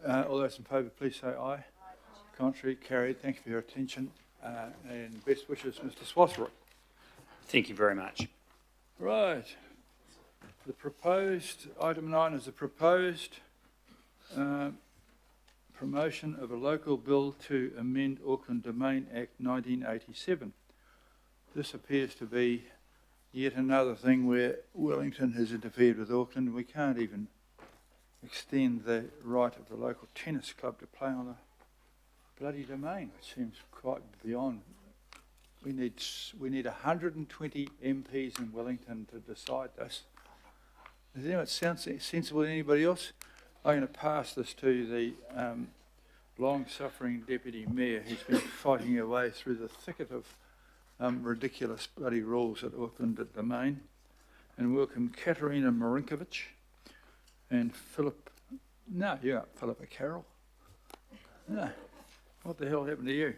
All those in favour, please say aye. Contrary, carried. Thank you for your attention. And best wishes, Mr. Swathroot. Thank you very much. Right. The proposed, item 9 is the proposed promotion of a local bill to amend Auckland Domain Act 1987. This appears to be yet another thing where Wellington has interfered with Auckland. We can't even extend the right of the local tennis club to play on a bloody domain, which seems quite beyond. We need 120 MPs in Wellington to decide this. Does anyone sound sensible to anybody else? I'm going to pass this to the long-suffering Deputy Mayor who's been fighting her way through the thicket of ridiculous bloody rules at Auckland at Domain. And welcome Katerina Marinkovic and Philip. No, you're not Philippa Carroll. No. What the hell happened to you?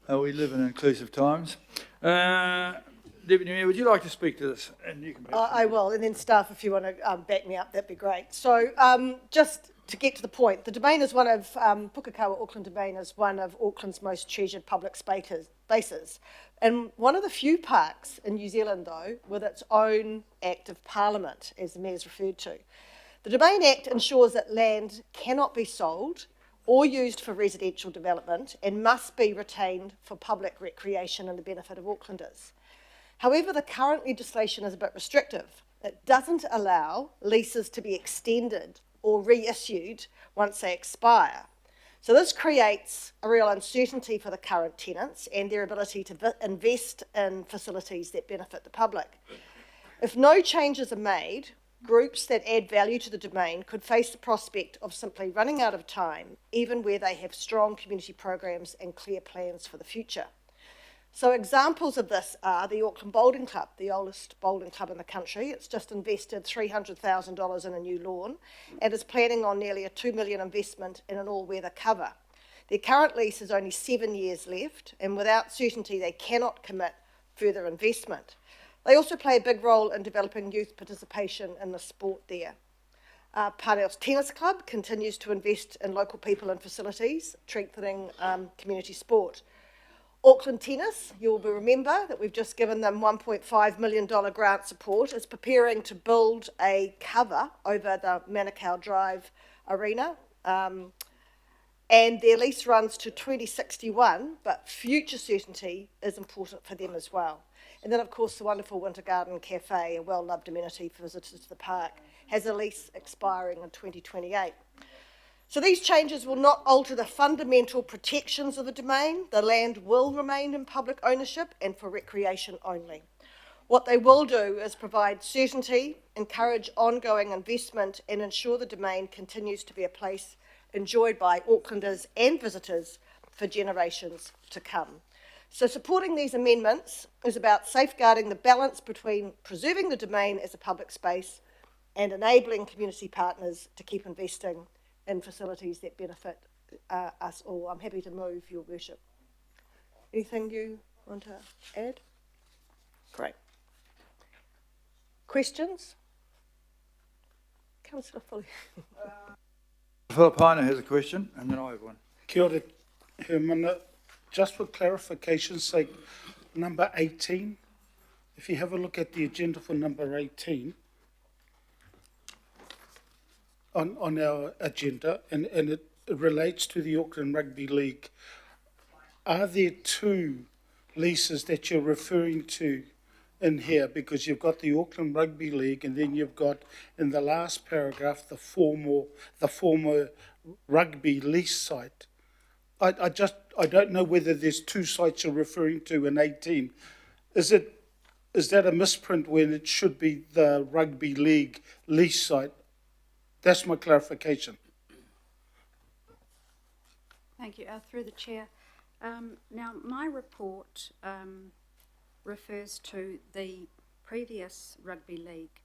We live in inclusive times. Deputy Mayor, would you like to speak to this? And you can. I will, and then staff, if you want to back me up, that'd be great. So just to get to the point, the Domain is one of, Pukekohe Auckland Domain is one of Auckland's most treasured public spaces, and one of the few parks in New Zealand, though, with its own Act of Parliament, as the Mayor's referred to. The Domain Act ensures that land cannot be sold or used for residential development and must be retained for public recreation and the benefit of Aucklanders. However, the current legislation is a bit restrictive. It doesn't allow leases to be extended or reissued once they expire. So this creates a real uncertainty for the current tenants and their ability to invest in facilities that benefit the public. If no changes are made, groups that add value to the domain could face the prospect of simply running out of time, even where they have strong community programs and clear plans for the future. So examples of this are the Auckland Bowling Club, the oldest bowling club in the country. It's just invested $300,000 in a new lawn and is planning on nearly a $2 million investment in an all-weather cover. Their current lease is only 7 years left, and without certainty they cannot commit further investment. They also play a big role in developing youth participation in the sport there. Parnell's Tennis Club continues to invest in local people and facilities, strengthening community sport. Auckland Tennis, you'll remember that we've just given them $1.5 million grant support, is preparing to build a cover over the Manukau Drive arena. And their lease runs to 2061, but future certainty is important for them as well. And then, of course, the wonderful Winter Garden Cafe, a well-loved amenity for visitors to the park, has a lease expiring in 2028. So these changes will not alter the fundamental protections of the domain. The land will remain in public ownership and for recreation only. What they will do is provide certainty, encourage ongoing investment, and ensure the domain continues to be a place enjoyed by Aucklanders and visitors for generations to come. So supporting these amendments is about safeguarding the balance between preserving the domain as a public space and enabling community partners to keep investing in facilities that benefit us all. I'm happy to move, Your Worship. Anything you want to add? Great. Questions? Councillor Foley. Philip Heiner has a question, and then I have one. Kia ora, Hermana. Just for clarification's sake, number 18, if you have a look at the agenda for number 18 on our agenda, and it relates to the Auckland Rugby League, are there two leases that you're referring to in here? Because you've got the Auckland Rugby League, and then you've got in the last paragraph the former rugby lease site. I don't know whether there's two sites you're referring to in 18. Is that a misprint when it should be the rugby league lease site? That's my clarification. Thank you. Through the chair. Now, my report refers to the previous rugby league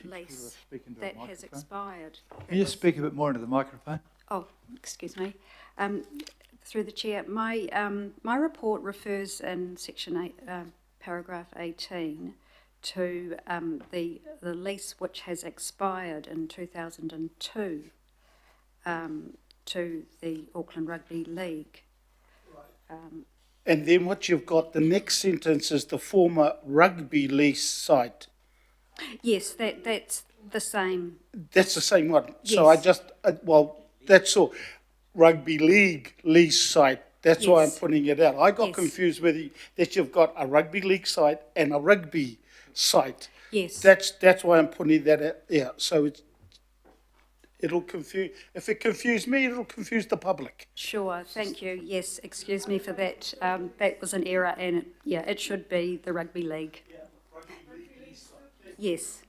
lease that has expired. Can you speak a bit more into the microphone? Oh, excuse me. Through the chair, my report refers in section 8, paragraph 18 to the lease which has expired in 2002 to the Auckland Rugby League. And then what you've got, the next sentence is the former rugby lease site. Yes, that's the same. That's the same one. So I Yes. just, well, that's all. Rugby league lease site. That's why I'm Yes. putting it out. I got Yes. confused whether that you've got a rugby league site and a rugby site. Yes. That's why I'm putting that out. Yeah. So it'll confuse. If it confused me, it'll confuse the public. Sure, thank you. Yes, excuse me for that. That was an error, and it should be the rugby league. Yes.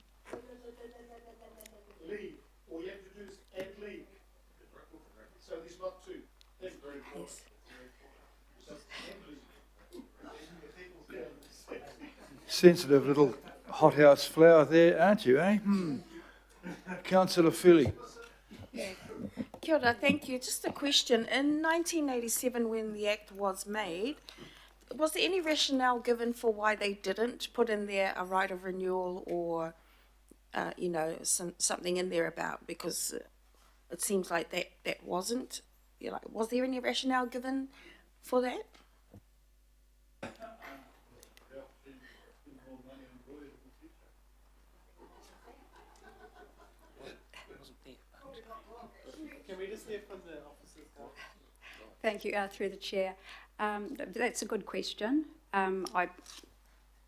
League. All you have to do is add league. So there's not two. That's very important. Yes. Sensitive little hothouse flower there, aren't you, eh? Councillor Philly. Kia ora, thank you. Just a question. In 1987, when the Act was made, was there any rationale given for why they didn't put in there a right of renewal or, something in there about? Because it seems like that wasn't. Was there any rationale given for that? Thank you, through the chair. That's a good question. I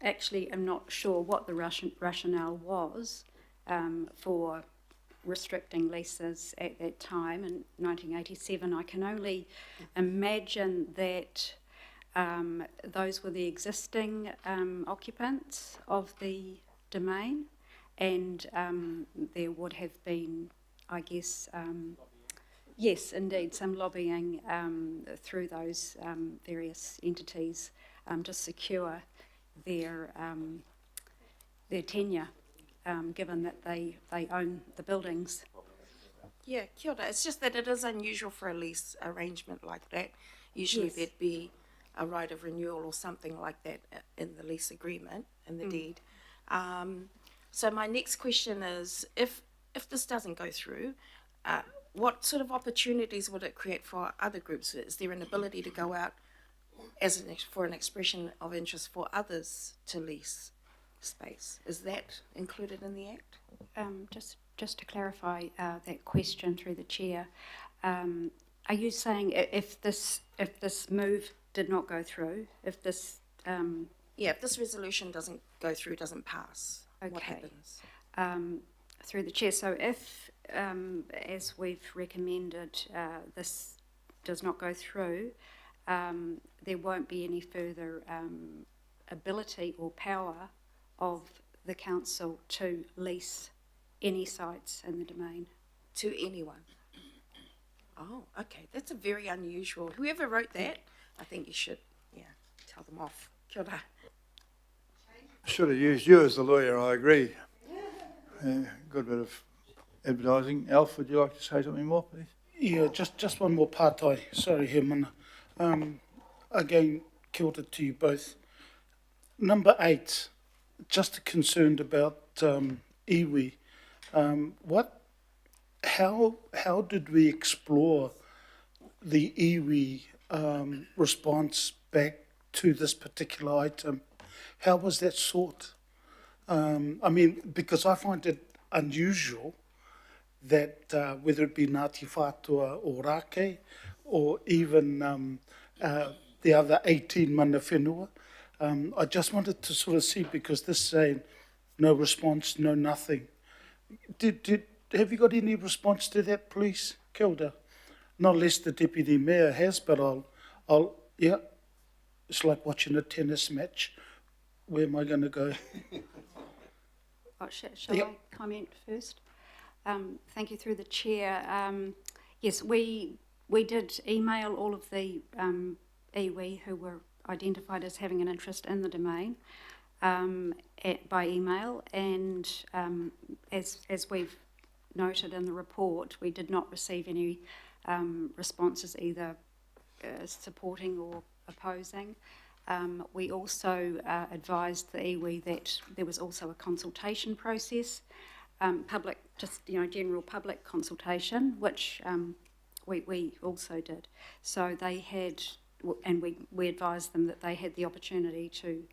actually am not sure what the rationale was for restricting leases at that time in 1987. I can only imagine that those were the existing occupants of the domain, and there would have been, I guess, yes, indeed, some lobbying through those various entities to secure their tenure, given that they own the buildings. Yeah, kia ora. It's just that it is unusual for a lease arrangement like that. Usually Yes. there'd be a right of renewal or something like that in the lease agreement, in the deed. So my next question is, if this doesn't go through, what sort of opportunities would it create for other groups? Is there an ability to go out for an expression of interest for others to lease space? Is that included in the Act? Just to clarify that question through the chair, are you saying if this move did not go through, if this If this resolution doesn't go through, doesn't pass, what Okay. happens? through the chair, so if as we've recommended this does not go through, there won't be any further ability or power of the council to lease any sites in the domain. To anyone? Oh, okay, that's a very unusual. Whoever wrote that, I think you should, tell them off. Kia ora. Should have used you as the lawyer, I agree. Good bit of advertising. Alf, would you like to say something more, please? Yeah, just one more part. Sorry, Herman. Again, kia ora to you both. Number 8, just concerned about iwi. How did we explore the iwi response back to this particular item? How was that sought? Because I find it unusual that whether it be Ngāti Whātua or Rake, or even the other 18 mana whenua, I just wanted to sort of see, because this saying no response, no nothing. Have you got any response to that, please? Kia ora. Not less the Deputy Mayor has, but I'll it's like watching a tennis match. Where am I going to go? Shall Yep. I comment first? Thank you through the chair. Yes, we did email all of the iwi who were identified as having an interest in the domain by email, and as we've noted in the report, we did not receive any responses either supporting or opposing. We also advised the iwi that there was also a consultation process, general public consultation, which we also did. So they had, and we advised them that they had the opportunity to,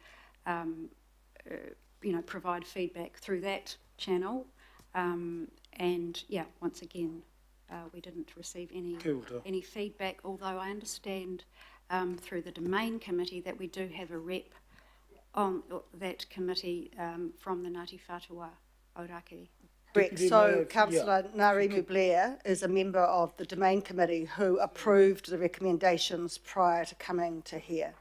provide feedback through that channel. And yeah, once again, we didn't receive any feedback, although I understand through the Domain Committee that we do have a rep on that committee from the Ngāti Whātua Auraki. Correct. Deputy So Mayor, Councillor Ngarimu Blair is a member of the Domain Committee who approved the recommendations prior to coming to here.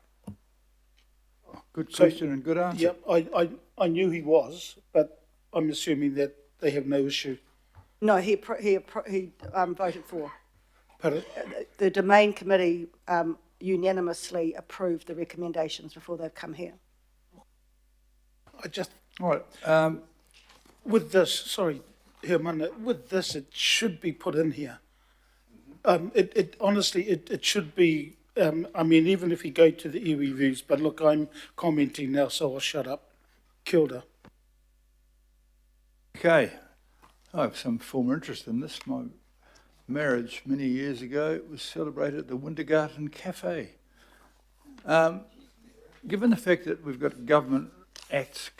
Good question and good answer. Yep, I knew he was, but I'm assuming that they have no issue. No, he voted for. Pardon? The Domain Committee unanimously approved the recommendations before they've come here. I just, All right. with this, sorry, Herman, with this, it should be put in here. Honestly, it should be, even if you go to the iwi views, but look, I'm commenting now, so I'll shut up. Kia ora. Okay. I have some former interest in this. My marriage many years ago was celebrated at the Wintergarten Cafe. Given the fact that we've got government acts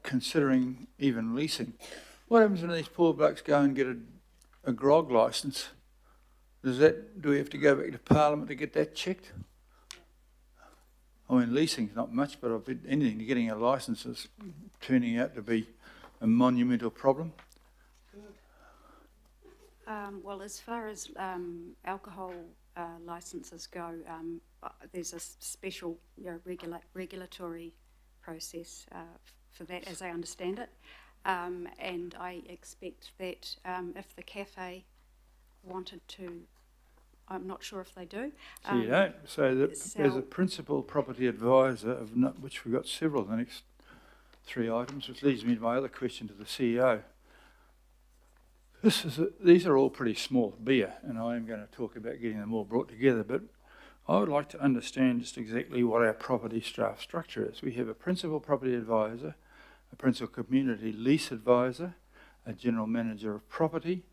considering even leasing, what happens when these poor blokes go and get a grog licence? Do we have to go back to Parliament to get that checked? I mean, leasing's not much, but getting a licence is turning out to be a monumental problem. Well, as far as alcohol licences go, there's a special regulatory process for that, as I understand it. And I expect that if the cafe wanted to, I'm not sure if they do. So you don't. So there's a principal property advisor, which we've got several of the next 3 items, which leads me to my other question to the CEO. These are all pretty small beer, and I am going to talk about getting them all brought together, but I would like to understand just exactly what our property staff structure is. We have a principal property advisor, a principal community lease advisor, a general manager of property,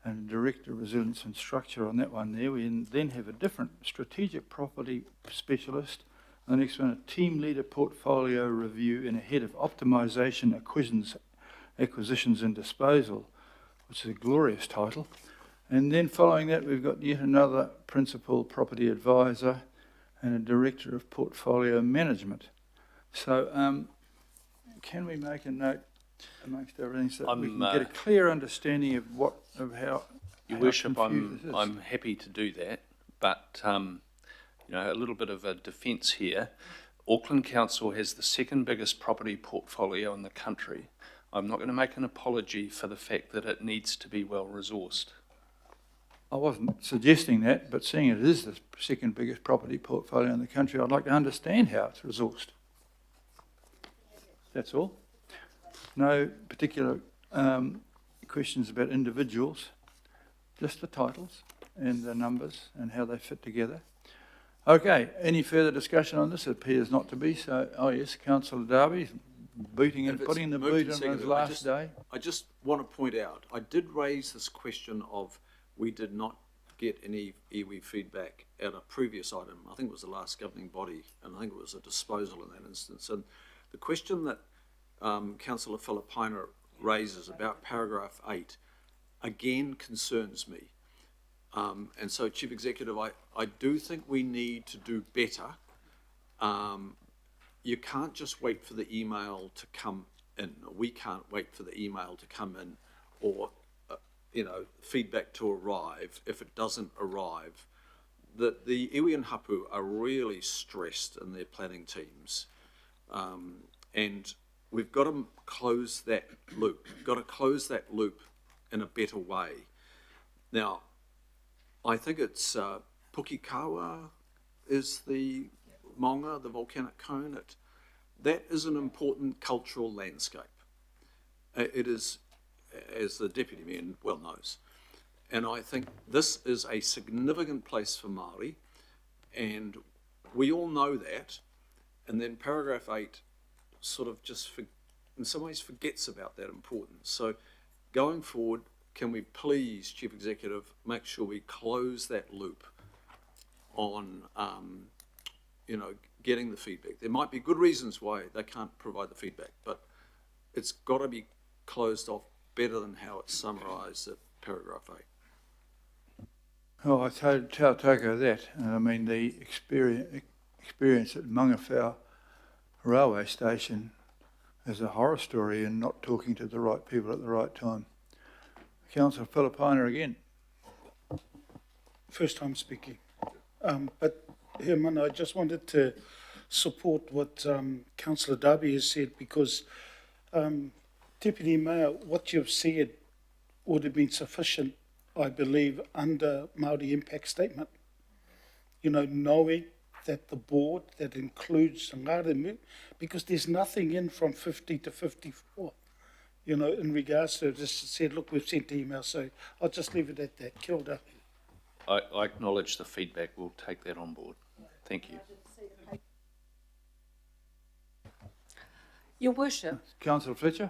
and a director of resilience and structure on that one there. We then have a different strategic property specialist. The next one, a team leader portfolio review, and a head of optimisation, acquisitions and disposal, which is a glorious title. And then following that, we've got yet another principal property advisor and a director of portfolio management. So can we make a note amongst everything so that we can get a clear understanding of how Your Worship, confused this is? I'm happy to do that, but a little bit of a defence here. Auckland Council has the second biggest property portfolio in the country. I'm not going to make an apology for the fact that it needs to be well resourced. I wasn't suggesting that, but seeing it is the second biggest property portfolio in the country, I'd like to understand how it's resourced. That's all. No particular questions about individuals, just the titles and the numbers and how they fit together. Okay, any further discussion on this? It appears not to be. So, yes, Councillor Darby, putting the boot on his last day. I just want to point out, I did raise this question of we did not get any iwi feedback at a previous item. I think it was the last governing body, and I think it was a disposal in that instance. And the question that Councillor Filipaina raises about paragraph 8 again concerns me. And so, Chief Executive, I do think we need to do better. You can't just wait for the email to come in. We can't wait for the email to come in, or feedback to arrive. If it doesn't arrive, the iwi and hapu are really stressed in their planning teams, and we've got to close that loop. We've got to close that loop in a better way. Now, I think it's Pukikawa is the maunga, the volcanic cone. That is an important cultural landscape. It is, as the Deputy Mayor well knows. And I think this is a significant place for Māori, and we all know that. And then paragraph 8 sort of just, in some ways, forgets about that importance. So going forward, can we please, Chief Executive, make sure we close that loop on, getting the feedback? There might be good reasons why they can't provide the feedback, but it's got to be closed off better than how it's summarised at paragraph 8. Oh, I take that. I mean, the experience at Mangawhau railway station is a horror story in not talking to the right people at the right time. Councillor Filipina again. First time speaking. But Herman, I just wanted to support what Councillor Darby has said, because Deputy Mayor, what you've said would have been sufficient, I believe, under Māori impact statement. Knowing that the board, that includes Ngāremu, because there's nothing in from 50 to 54, in regards to it. Just said, look, we've sent emails, so I'll just leave it at that. Kia ora. I acknowledge the feedback. We'll take that on board. Thank you. Your Worship, Councillor Fletcher.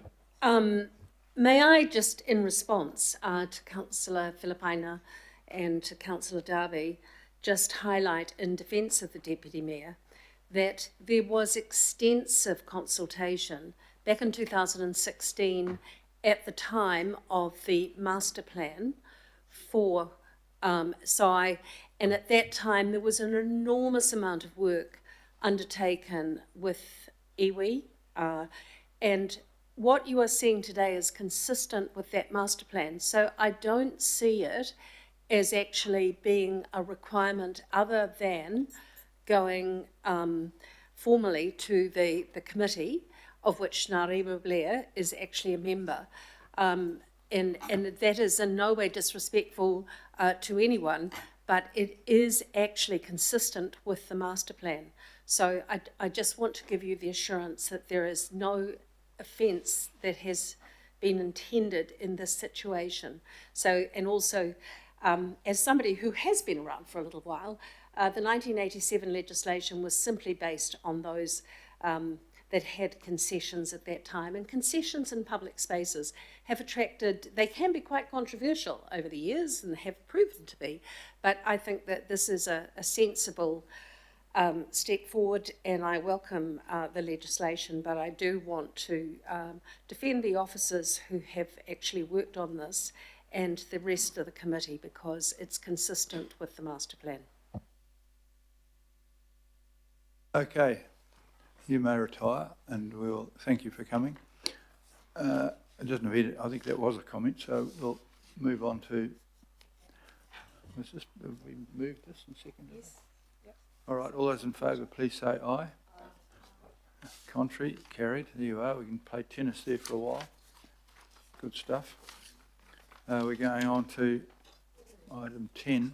may I just, in response to Councillor Filipina and to Councillor Darby, just highlight in defence of the Deputy Mayor that there was extensive consultation back in 2016 at the time of the master plan for and at that time there was an enormous amount of work undertaken with iwi, and what you are seeing today is consistent with that master plan. So I don't see it as actually being a requirement other than going formally to the committee, of which Ngārewa Blair is actually a member. And that is in no way disrespectful to anyone, but it is actually consistent with the master plan. So I just want to give you the assurance that there is no offence that has been intended in this situation. So, and also, as somebody who has been around for a little while, the 1987 legislation was simply based on those that had concessions at that time. And concessions in public spaces have attracted, they can be quite controversial over the years and have proven to be, but I think that this is a sensible step forward, and I welcome the legislation, but I do want to defend the officers who have actually worked on this and the rest of the committee, because it's consistent with the master plan. Okay, you may retire, and we'll thank you for coming. It doesn't appear, I think that was a comment, so we'll move on to. Have we moved this and seconded? Yes. Yep. All right, all those in favour, please say aye. Aye. Contrary, carried. There you are. We can play tennis there for a while. Good stuff. We're going on to item 10.